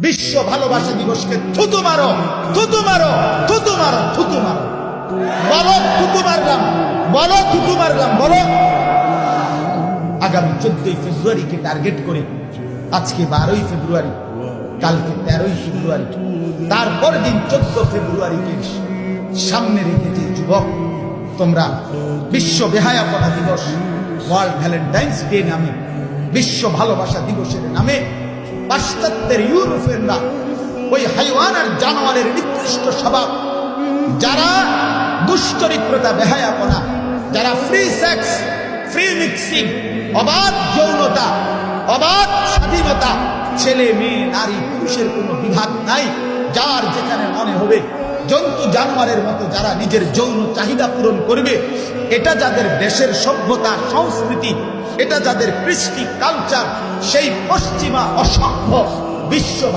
বিশ্ব ভালোবাসা দিবসকে থুতু মারো, থুতু মারো, থুতু মারো, থুতু মারো। বলো থুতু মারলাম, বলো থুতু মারলাম, বলো। আগামী 14ই ফেব্রুয়ারিকে টার্গেট করে আজকে 12ই ফেব্রুয়ারি, কালকে 13ই ফেব্রুয়ারি, তারপর দিন 14 ফেব্রুয়ারিকে সামনে রেখে যে যুবক তোমরা বিশ্ব বেহায়াপনা দিবস, ওয়ার্ল্ড ভ্যালেন্টাইন্স ডে নামে, বিশ্ব ভালোবাসা দিবসের নামে পাশ্চাত্যের ইউরোপিয়ানরা ওই হাইওয়ান আর জানোয়ারের নিকৃষ্ট স্বভাব, যারা দুশ্চরিত্রতা, বেহায়াপনা, যারা ফ্রি সেক্স, ফ্রি মিক্সিং, অবাধ যৌনতা, অবাধ স্বাধীনতা, ছেলে মেয়ে নারী পুরুষের কোনো বিভাগ নাই, যার যেখানে মনে হবে জন্তু জানোয়ারের মতো যারা নিজের যৌন চাহিদা পূরণ করবে, এটা যাদের দেশের সভ্যতা সংস্কৃতি, এটা যাদের কৃষ্টি কালচার, সেই পশ্চিমা অসভ্য বিশ্ব